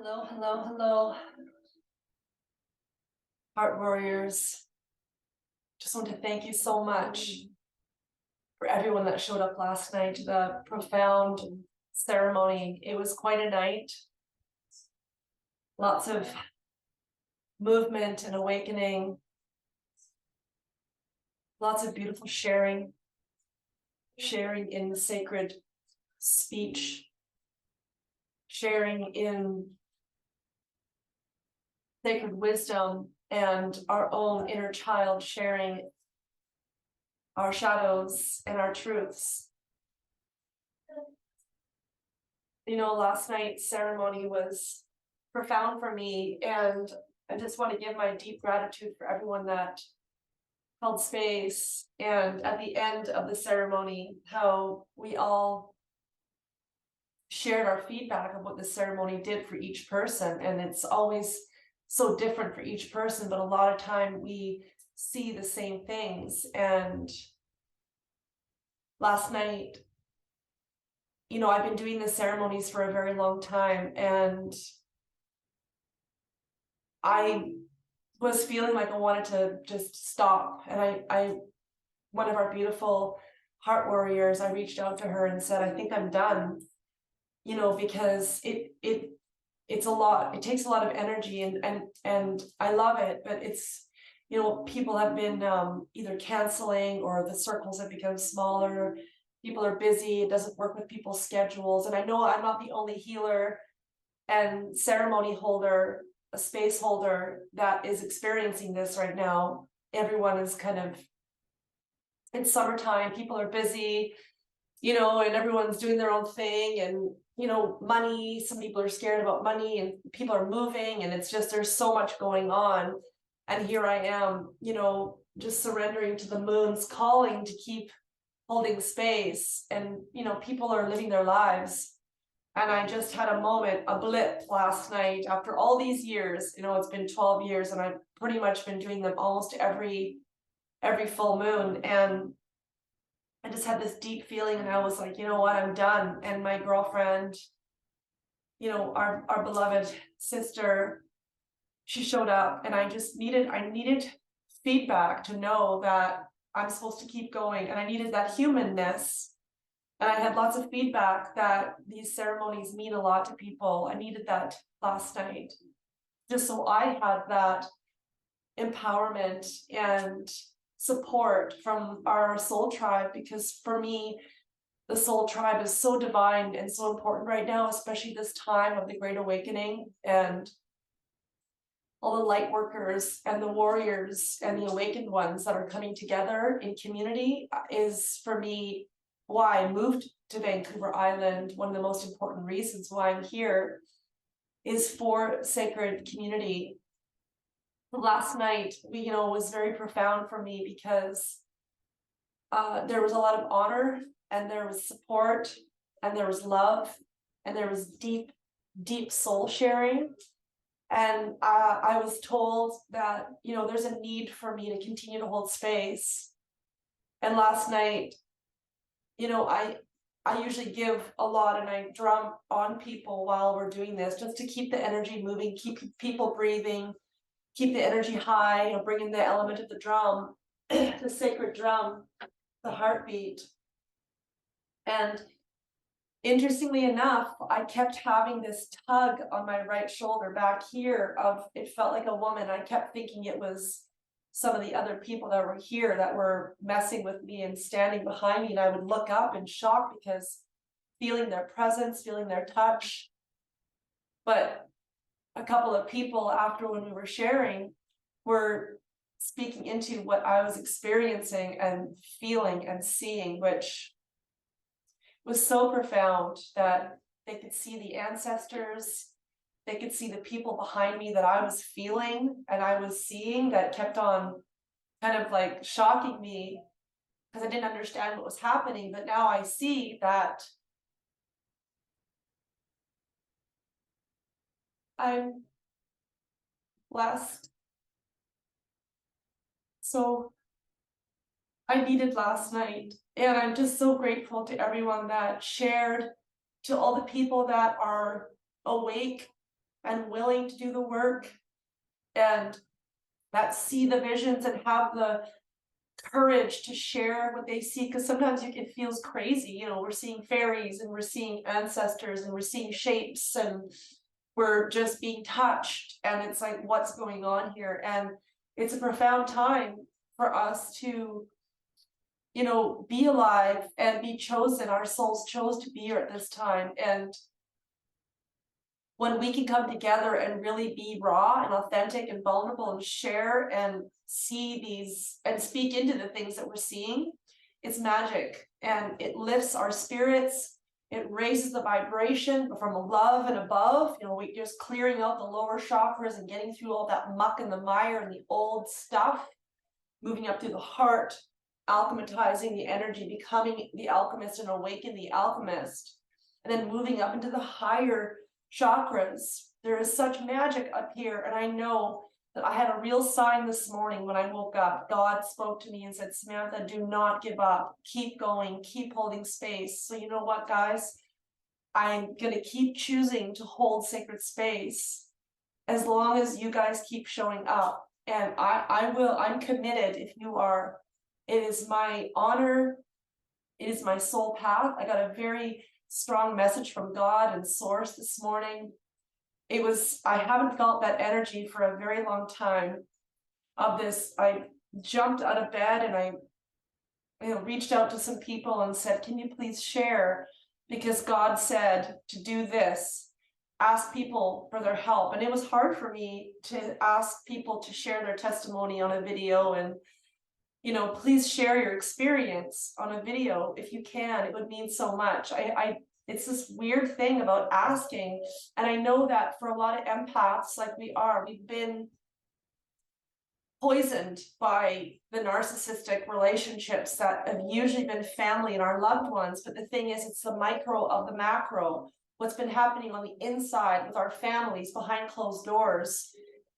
Hello, hello, hello. Heart warriors. Just want to thank you so much for everyone that showed up last night to the profound ceremony. It was quite a night. Lots of movement and awakening. Lots of beautiful sharing in the sacred speech, sharing in sacred wisdom, and our own inner child sharing our shadows and our truths. You know, last night's ceremony was profound for me, and I just want to give my deep gratitude for everyone that held space. And at the end of the ceremony, how we all shared our feedback of what the ceremony did for each person. And it's always so different for each person, but a lot of time we see the same things. And last night, you know, I've been doing the ceremonies for a very long time, and I was feeling like I wanted to just stop. And one of our beautiful heart warriors, I reached out to her and said, I think I'm done, you know, because it's a lot. It takes a lot of energy, and I love it, but it's, you know, people have been either canceling, or the circles have become smaller. People are busy. It doesn't work with people's schedules. And I know I'm not the only healer and ceremony holder, a space holder, that is experiencing this right now. Everyone is kind of, it's summertime, people are busy, you know, and everyone's doing their own thing. And, you know, money, some people are scared about money, and people are moving, and it's just, there's so much going on. And here I am, you know, just surrendering to the moon's calling to keep holding space. And, you know, people are living their lives. And I just had a moment, a blip last night after all these years. You know, it's been 12 years, and I've pretty much been doing them almost every full moon. And I just had this deep feeling, and I was like, you know what, I'm done. And my girlfriend, you know, our beloved sister, she showed up, and I needed feedback to know that I'm supposed to keep going. And I needed that humanness. And I had lots of feedback that these ceremonies mean a lot to people. I needed that last night, just so I had that empowerment and support from our soul tribe. Because for me, the soul tribe is so divine and so important right now, especially this time of the Great Awakening, and all the light workers and the warriors and the awakened ones that are coming together in community is, for me, why I moved to Vancouver Island. One of the most important reasons why I'm here is for sacred community. Last night, you know, was very profound for me, because there was a lot of honor, and there was support, and there was love, and there was deep, deep soul sharing. And I was told that, you know, there's a need for me to continue to hold space. And last night, you know, I usually give a lot, and I drum on people while we're doing this, just to keep the energy moving, keep people breathing, keep the energy high, you know, bring in the element of the drum, the sacred drum, the heartbeat. And interestingly enough, I kept having this tug on my right shoulder back here of, it felt like a woman. I kept thinking it was some of the other people that were here that were messing with me and standing behind me. And I would look up in shock, because feeling their presence, feeling their touch. But a couple of people after, when we were sharing, were speaking into what I was experiencing and feeling and seeing, which was so profound, that they could see the ancestors, they could see the people behind me that I was feeling and I was seeing, that kept on kind of like shocking me, because I didn't understand what was happening. But now I see that I'm blessed. So I needed last night, and I'm just so grateful to everyone that shared, to all the people that are awake and willing to do the work, and that see the visions and have the courage to share what they see, because sometimes it feels crazy. You know, we're seeing fairies and we're seeing ancestors and we're seeing shapes and we're just being touched, and it's like, what's going on here? And it's a profound time for us to, you know, be alive and be chosen. Our souls chose to be here at this time, and when we can come together and really be raw and authentic and vulnerable and share and see these and speak into the things that we're seeing, it's magic, and it lifts our spirits. It raises the vibration from love and above. You know, we just clearing out the lower chakras and getting through all that muck and the mire and the old stuff, moving up through the heart, alchematizing the energy, becoming the alchemist and awaken the alchemist, and then moving up into the higher chakras. There is such magic up here, and I know that I had a real sign this morning when I woke up. God spoke to me and said, Samantha, do not give up. Keep going, keep holding space. So you know what, guys? I'm going to keep choosing to hold sacred space as long as you guys keep showing up. And I will, I'm committed if you are. It is my honor. It is my soul path. I got a very strong message from God and Source this morning. I haven't felt that energy for a very long time of this. I jumped out of bed and I, you know, reached out to some people and said, can you please share? Because God said to do this, ask people for their help. And it was hard for me to ask people to share their testimony on a video, and, you know, please share your experience on a video if you can. It would mean so much. It's this weird thing about asking. And I know that for a lot of empaths, like we've been poisoned by the narcissistic relationships that have usually been family and our loved ones. But the thing is, it's the micro of the macro. What's been happening on the inside with our families behind closed doors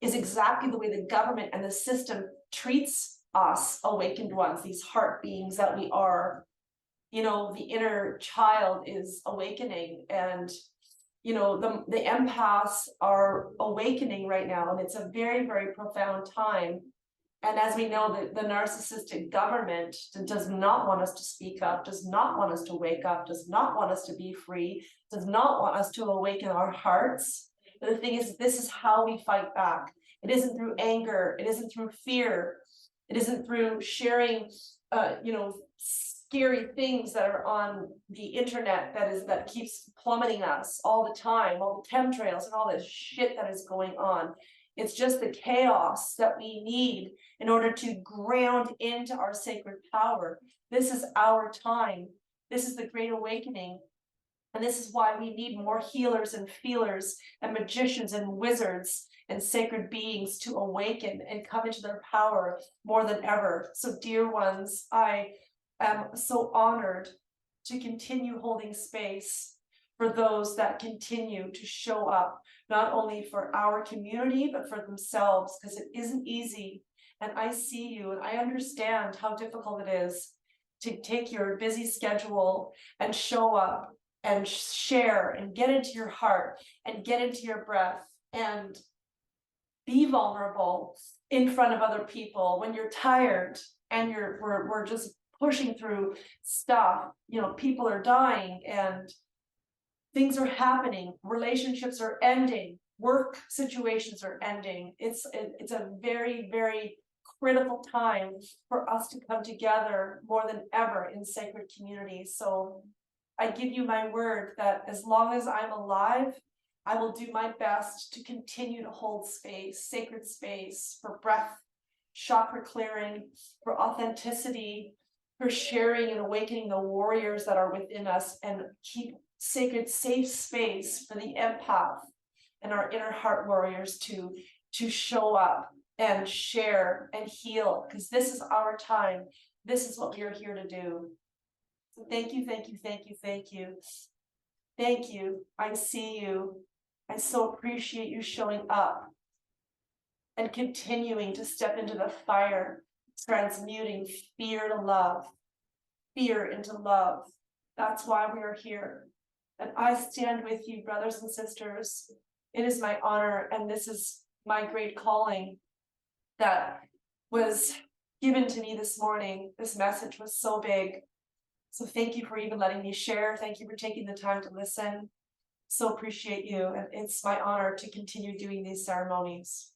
is exactly the way the government and the system treats us awakened ones, these heart beings that we are. You know, the inner child is awakening, and you know, the empaths are awakening right now, and it's a very, very profound time. And as we know, the narcissistic government does not want us to speak up, does not want us to wake up, does not want us to be free, does not want us to awaken our hearts. But the thing is, this is how we fight back. It isn't through anger, it isn't through fear, it isn't through sharing you know, scary things that are on the internet that keeps plummeting us all the time, all the chemtrails and all this shit that is going on. It's just the chaos that we need in order to ground into our sacred power. This is our time. This is the Great Awakening. And this is why we need more healers and feelers and magicians and wizards and sacred beings to awaken and come into their power more than ever. So, dear ones, I am so honored to continue holding space for those that continue to show up, not only for our community, but for themselves, because it isn't easy. And I see you and I understand how difficult it is to take your busy schedule and show up and share and get into your heart and get into your breath and be vulnerable in front of other people when you're tired and we're just pushing through stuff. You know, people are dying and things are happening, relationships are ending, work situations are ending. It's a very, very critical time for us to come together more than ever in sacred communities. So I give you my word that as long as I'm alive, I will do my best to continue to hold space, sacred space, for breath, chakra clearing, for authenticity, for sharing and awakening the warriors that are within us, and keep sacred, safe space for the empath and our inner heart warriors to show up and share and heal, because this is our time. This is what we are here to do. So thank you, thank you, thank you, thank you. Thank you. I see you. I so appreciate you showing up and continuing to step into the fire, transmuting fear to love, fear into love. That's why we are here. And I stand with you, brothers and sisters. It is my honor, and this is my great calling that was given to me this morning. This message was so big. So thank you for even letting me share. Thank you for taking the time to listen. So appreciate you, and it's my honor to continue doing these ceremonies.